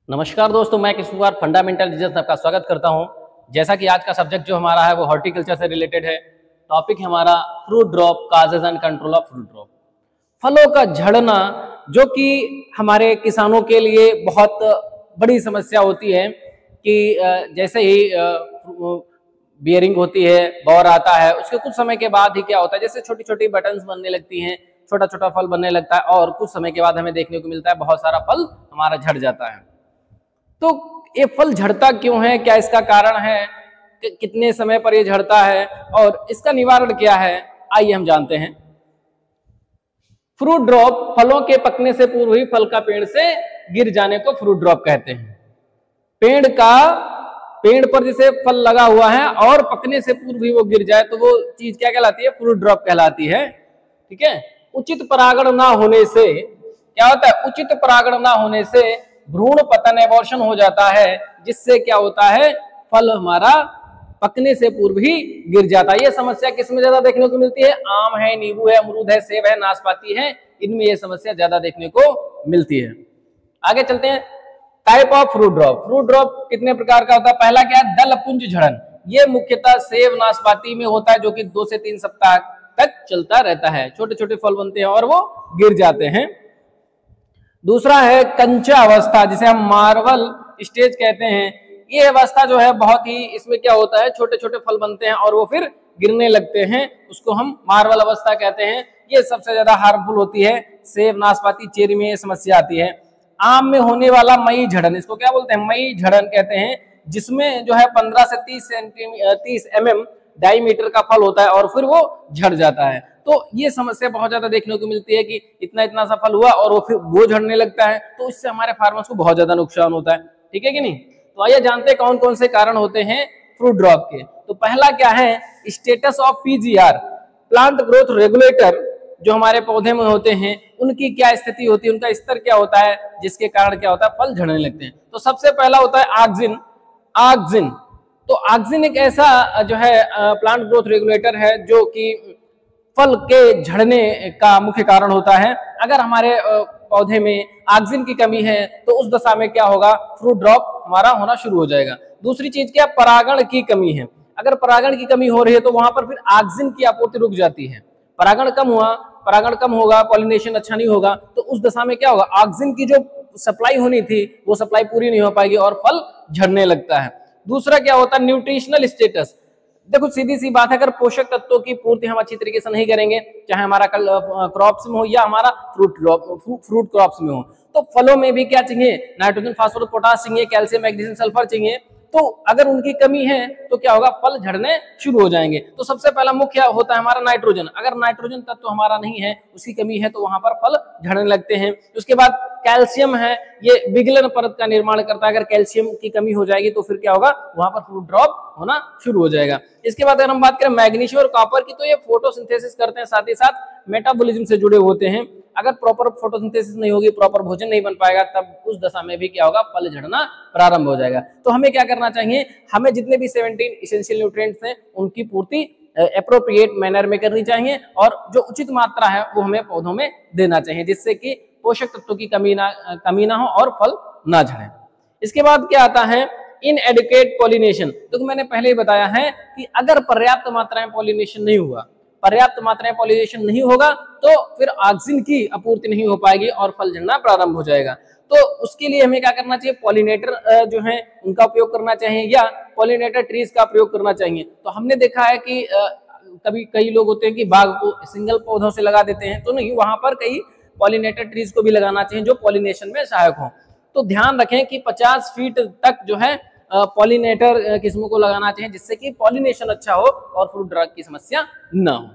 नमस्कार दोस्तों, मैं किशोर कुमार फंडामेंटल रिजल्ट में आपका स्वागत करता हूं। जैसा कि आज का सब्जेक्ट जो हमारा है वो हॉर्टिकल्चर से रिलेटेड है। टॉपिक है हमारा fruit drop, causes and control of fruit drop. फलों का झड़ना जो कि हमारे किसानों के लिए बहुत बड़ी समस्या होती है कि जैसे ही बियरिंग होती है, बौर आता है, उसके कुछ समय के बाद ही क्या होता है, जैसे छोटी छोटी बटन्स बनने लगती हैं, छोटा छोटा फल बनने लगता है और कुछ समय के बाद हमें देखने को मिलता है बहुत सारा फल हमारा झड़ जाता है। तो ये फल झड़ता क्यों है, क्या इसका कारण है, कितने समय पर ये झड़ता है और इसका निवारण क्या है, आइए हम जानते हैं। फ्रूट ड्रॉप फलों के पकने से पूर्व ही फल का पेड़ से गिर जाने को फ्रूट ड्रॉप कहते हैं। पेड़ पर जैसे फल लगा हुआ है और पकने से पूर्व ही वो गिर जाए तो वो चीज क्या कहलाती है, फ्रूट ड्रॉप कहलाती है। ठीक है। उचित परागण ना होने से क्या होता है, उचित परागण ना होने से भ्रूण पतन एबॉर्शन हो जाता है, जिससे क्या होता है, फल हमारा पकने से पूर्व ही गिर जाता है। यह समस्या किसमें ज्यादा देखने को मिलती है? आम है, नींबू है, अमरूद है, सेब है, नाशपाती है, इनमें यह समस्या ज्यादा देखने को मिलती है। आगे चलते हैं। Type of fruit drop. Fruit drop कितने प्रकार का होता है? पहला क्या है, दल पुंज झड़न। ये मुख्यतः सेब, नाशपाती में होता है, जो कि 2 से 3 सप्ताह तक चलता रहता है। छोटे छोटे फल बनते हैं और वो गिर जाते हैं। दूसरा है कंचा अवस्था, जिसे हम मार्वल स्टेज कहते हैं। ये अवस्था जो है बहुत ही, इसमें क्या होता है, छोटे छोटे फल बनते हैं और वो फिर गिरने लगते हैं, उसको हम मार्वल अवस्था कहते हैं। ये सबसे ज्यादा हार्मफुल होती है। सेब, नाशपाती, चेरी में ये समस्या आती है। आम में होने वाला मई झड़न, इसको क्या बोलते हैं, मई झड़न कहते हैं, जिसमें जो है 15 से 30 mm डायमीटर का फल होता है और फिर वो झड़ जाता है। तो ये समस्या बहुत ज्यादा देखने को मिलती है कि इतना इतना सा फल हुआ और वो फिर वो झड़ने लगता है, तो इससे हमारे फार्मर्स को बहुत ज्यादा नुकसान होता है। ठीक है कि नहीं? तो आइए जानते हैं कौन कौन से कारण होते हैं फ्रूट ड्रॉप के। तो पहला क्या है, status of PGR, plant growth regulator, जो हमारे पौधे में होते हैं उनकी क्या स्थिति होती है, उनका स्तर क्या होता है, जिसके कारण क्या होता है, फल झड़ने लगते हैं। तो सबसे पहला होता है ऑक्सिन। तो ऑक्सिन एक ऐसा जो है प्लांट ग्रोथ रेगुलेटर है जो कि फल के झड़ने का मुख्य कारण होता है। अगर हमारे पौधे में ऑक्सिन की कमी है तो उस दशा में क्या होगा, फ्रूट ड्रॉप हमारा होना शुरू हो जाएगा। दूसरी चीज क्या, परागण की कमी है। अगर परागण की कमी हो रही है तो वहां पर फिर ऑक्सिन की आपूर्ति रुक जाती है। परागण कम होगा, पॉलिनेशन अच्छा नहीं होगा, तो उस दशा में क्या होगा, ऑक्सिन की जो सप्लाई होनी थी वो सप्लाई पूरी नहीं हो पाएगी और फल झड़ने लगता है। दूसरा क्या होता है, न्यूट्रिशनल स्टेटस। देखो सीधी सी बात है, अगर पोषक तत्वों की पूर्ति हम अच्छी तरीके से नहीं करेंगे, चाहे हमारा क्रॉप्स में हो या हमारा फ्रूट क्रॉप्स में हो, तो फलों में भी क्या चाहिए, नाइट्रोजन, फास्फोरस, पोटास चाहिए, कैल्शियम, मैग्नीशियम, सल्फर चाहिए। तो अगर उनकी कमी है तो क्या होगा, फल झड़ने शुरू हो जाएंगे। तो सबसे पहला मुख्य होता है हमारा नाइट्रोजन। अगर नाइट्रोजन तत्व हमारा नहीं है, उसकी कमी है, तो वहां पर फल झड़ने लगते हैं। उसके बाद कैल्शियम है, ये विगलन परत का निर्माण करता है। अगर कैल्शियम की कमी हो जाएगी तो फिर क्या होगा, वहां पर फ्रूट ड्रॉप होना शुरू हो जाएगा। इसके बाद अगर हम बात करें मैग्नीशियम और कॉपर की, तो ये फोटोसिंथेसिस करते हैं, साथ ही साथ मेटाबॉलिज्म से जुड़े होते हैं। अगर प्रॉपर फोटोसिंथेसिस नहीं होगी, प्रॉपर भोजन नहीं बन पाएगा, तब उस दशा में भी क्या होगा, फल झड़ना प्रारंभ हो जाएगा। तो हमें क्या करना चाहिए, हमें जितने भी 17 इसेंशियल न्यूट्रिएंट्स हैं उनकी पूर्ति एप्रोप्रिएट मैनर में करनी चाहिए और जो उचित मात्रा है वो हमें पौधों में देना चाहिए, जिससे कि पोषक तत्वों की कमी ना हो और फल ना झड़े। इसके बाद क्या आता है, इनएडिक्वेट पॉलिनेशन। तो मैंने पहले ही बताया है कि अगर पर्याप्त मात्रा में पॉलिनेशन नहीं होगा तो फिर ऑक्सिन की आपूर्ति नहीं हो पाएगी और फल झड़ना प्रारंभ हो जाएगा। तो उसके लिए हमें क्या करना चाहिए, पॉलिनेटर जो है उनका उपयोग करना चाहिए या पॉलिनेटर ट्रीज का प्रयोग करना चाहिए। तो हमने देखा है कि कई लोग होते हैं कि बाग को सिंगल पौधों से लगा देते हैं, तो नहीं, वहां पर कई पॉलिनेटर ट्रीज को भी लगाना चाहिए जो पॉलिनेशन में सहायक हो। तो ध्यान रखें कि 50 फीट तक जो है पॉलिनेटर किस्मों को लगाना चाहिए, जिससे कि पॉलिनेशन अच्छा हो और फ्रूट ड्रॉप की समस्या न हो।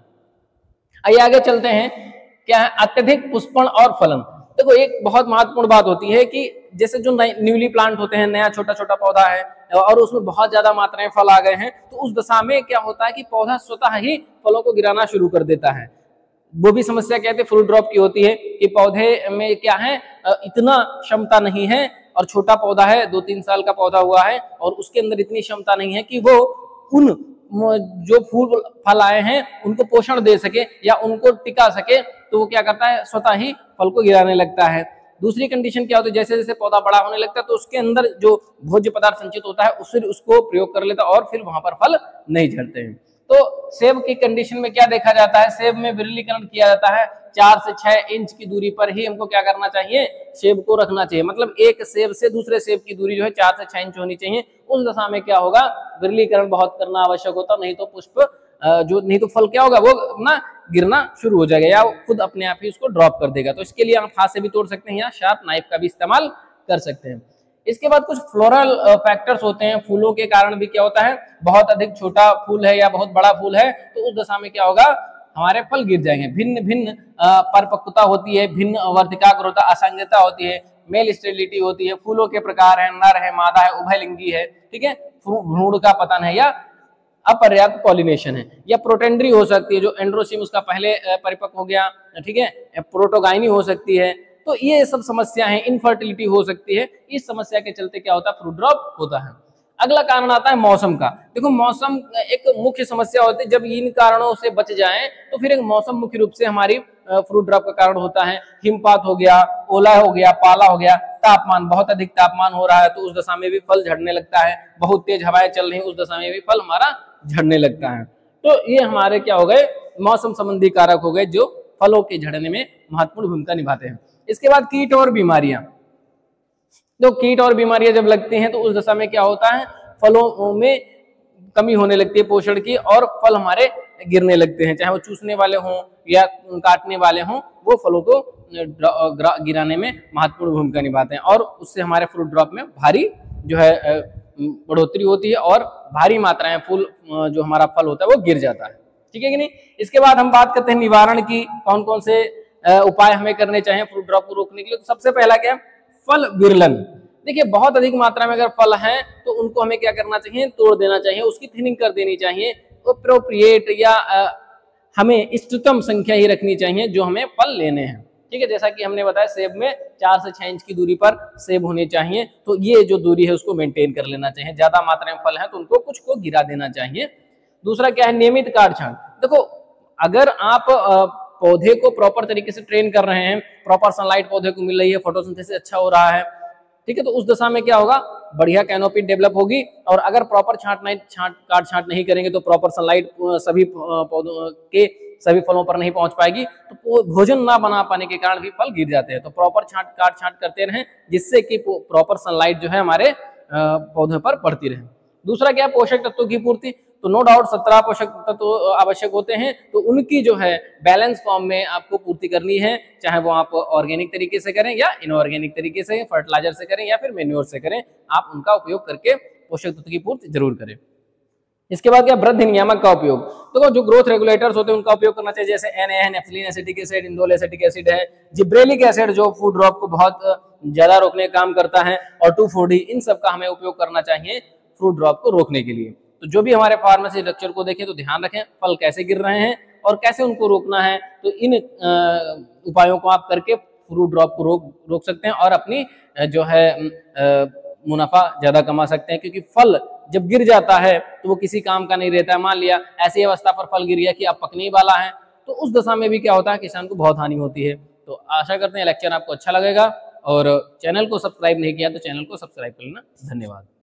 आइए आगे चलते हैं। क्या है, अत्यधिक पुष्पण और फलन। देखो एक बहुत महत्वपूर्ण बात होती है कि जैसे जो न्यूली प्लांट होते हैं, नया छोटा छोटा पौधा है और उसमें बहुत ज्यादा मात्रा में फल आ गए हैं, तो उस दशा में क्या होता है कि पौधा स्वतः ही फलों को गिराना शुरू कर देता है। वो भी समस्या कहते हैं फ्रूट ड्रॉप की होती है कि पौधे में क्या है, इतना क्षमता नहीं है और छोटा पौधा है, 2-3 साल का पौधा हुआ है और उसके अंदर इतनी क्षमता नहीं है कि वो उन जो फूल फल आए हैं उनको पोषण दे सके या उनको टिका सके, तो वो क्या करता है, स्वतः ही फल को गिराने लगता है। दूसरी कंडीशन क्या होती है, जैसे जैसे पौधा बड़ा होने लगता है तो उसके अंदर जो भोज्य पदार्थ संचित होता है उससे उसको प्रयोग कर लेता है और फिर वहां पर फल नहीं झड़ते हैं। तो सेब की कंडीशन में क्या देखा जाता है, सेब में विरलीकरण किया जाता है 4 से 6 इंच की दूरी पर ही हमको क्या करना चाहिए, सेब को रखना चाहिए। मतलब एक सेब से दूसरे सेब की दूरी जो है 4 से 6 इंच होनी चाहिए। उस दशा में क्या होगा, विरलीकरण बहुत करना आवश्यक होता, नहीं तो पुष्प नहीं तो फल क्या होगा, वो ना गिरना शुरू हो जाएगा या खुद अपने आप ही उसको ड्रॉप कर देगा। तो इसके लिए आप हाथ से भी तोड़ सकते हैं या शार्प नाइफ का भी इस्तेमाल कर सकते हैं। इसके बाद कुछ फ्लोरल फैक्टर्स होते हैं, फूलों के कारण भी क्या होता है, बहुत अधिक छोटा फूल है या बहुत बड़ा फूल है तो उस दशा में क्या होगा, हमारे फल गिर जाएंगे। भिन्न भिन्न परिपक्वता होती है, भिन्न वर्तिकाग्रता, असंगतता होती है, मेल स्टेरिलिटी होती है, फूलों के प्रकार है, नर है, मादा है, उभयलिंगी है, ठीक है, भ्रूण का पतन है या अपर्याप्त पॉलिनेशन है, या प्रोटेंड्री हो सकती है, जो एंड्रोसिम उसका पहले परिपक्व हो गया, ठीक है, प्रोटोगाइनी हो सकती है। तो ये सब समस्या है, इनफर्टिलिटी हो सकती है। इस समस्या के चलते क्या होता है, फ्रूट ड्रॉप होता है। अगला कारण आता है मौसम का। देखो मौसम एक मुख्य समस्या होती है, जब इन कारणों से बच जाएं तो फिर एक मौसम मुख्य रूप से हमारी फ्रूट ड्रॉप का कारण होता है। हिमपात हो गया, ओला हो गया, पाला हो गया, तापमान, बहुत अधिक तापमान हो रहा है तो उस दशा में भी फल झड़ने लगता है, बहुत तेज हवाएं चल रही, उस दशा में भी फल हमारा झड़ने लगता है। तो ये हमारे क्या हो गए, मौसम संबंधी कारक हो गए जो फलों के झड़ने में महत्वपूर्ण भूमिका निभाते हैं। इसके बाद कीट और बीमारियां। तो कीट और बीमारियां जब लगती हैं तो उस दशा में क्या होता है, फलों में कमी होने लगती है पोषण की और फल हमारे गिरने लगते हैं, चाहे वो चूसने वाले हों या काटने वाले हों, वो फलों को गिराने में महत्वपूर्ण भूमिका निभाते हैं और उससे हमारे फ्रूट ड्रॉप में भारी जो है बढ़ोतरी होती है और भारी मात्रा में फूल जो हमारा फल होता है वो गिर जाता है, ठीक है कि नहीं। इसके बाद हम बात करते हैं निवारण की, कौन कौन से उपाय हमें करने चाहिए फ्रूट ड्रॉप को रोकने के लिए। तो सबसे पहला क्या है, फल विरलन। देखिए बहुत अधिक मात्रा में अगर फल हैं तो उनको हमें क्या करना चाहिए, तोड़ देना चाहिए, उसकी थिनिंग कर देनी चाहिए, अप्रोप्रिएट या हमें इष्टतम संख्या ही रखनी चाहिए जो हमें फल लेने हैं, ठीक है। जैसा कि हमने बताया सेब में 4 से 6 इंच की दूरी पर सेब होने चाहिए, तो ये जो दूरी है उसको मेंटेन कर लेना चाहिए। ज्यादा मात्रा में फल है तो उनको कुछ को गिरा देना चाहिए। दूसरा क्या है, नियमित काट छांट। देखो अगर आप पौधे को प्रॉपर तरीके से ट्रेन कर रहे हैं, प्रॉपर सनलाइट पौधे को मिल रही है, फोटोसिंथेसिस अच्छा हो रहा है, ठीक है, तो उस दशा में क्या होगा, बढ़िया कैनोपी डेवलप होगी। और अगर प्रॉपर काट छांट नहीं करेंगे तो प्रॉपर सनलाइट सभी पौधों के सभी फलों पर नहीं पहुंच पाएगी, तो भोजन ना बना पाने के कारण भी फल गिर जाते हैं। तो प्रॉपर काट छांट करते रहें जिससे कि प्रॉपर सनलाइट जो है हमारे पौधों पर पड़ती रहे। दूसरा क्या है, पोषक तत्वों की पूर्ति। तो नो डाउट 17 पोषक तत्व आवश्यक होते हैं, तो उनकी जो है बैलेंस फॉर्म में आपको पूर्ति करनी है, चाहे वो आप ऑर्गेनिक तरीके से करें या इनऑर्गेनिक तरीके से, फर्टिलाइजर से करें या फिर मेन्योर से करें, आप उनका उपयोग करके पोषक तत्व की पूर्ति जरूर करें। इसके बाद क्या, वृद्धि नियामक का उपयोग। तो जो ग्रोथ रेगुलेटर्स होते हैं उनका उपयोग करना चाहिए, जैसे NaN, ethylene acetic acid, indole acetic acid है, जिब्रेलिक एसिड जो फूड ड्रॉप को बहुत ज्यादा रोकने का काम करता है, और 2,4-D, इन सब का हमें उपयोग करना चाहिए फ्रूट ड्रॉप को रोकने के लिए। तो जो भी हमारे फार्मेसी लेक्चर को देखें तो ध्यान रखें फल कैसे गिर रहे हैं और कैसे उनको रोकना है। तो इन उपायों को आप करके फ्रूट ड्रॉप को रोक सकते हैं और अपनी जो है मुनाफा ज्यादा कमा सकते हैं, क्योंकि फल जब गिर जाता है तो वो किसी काम का नहीं रहता है। मान लिया ऐसी अवस्था पर फल गिर गया कि अब पकने ही वाला है, तो उस दशा में भी क्या होता है, किसान को बहुत हानि होती है। तो आशा करते हैं लेक्चर आपको अच्छा लगेगा, और चैनल को सब्सक्राइब नहीं किया तो चैनल को सब्सक्राइब कर लेना। धन्यवाद।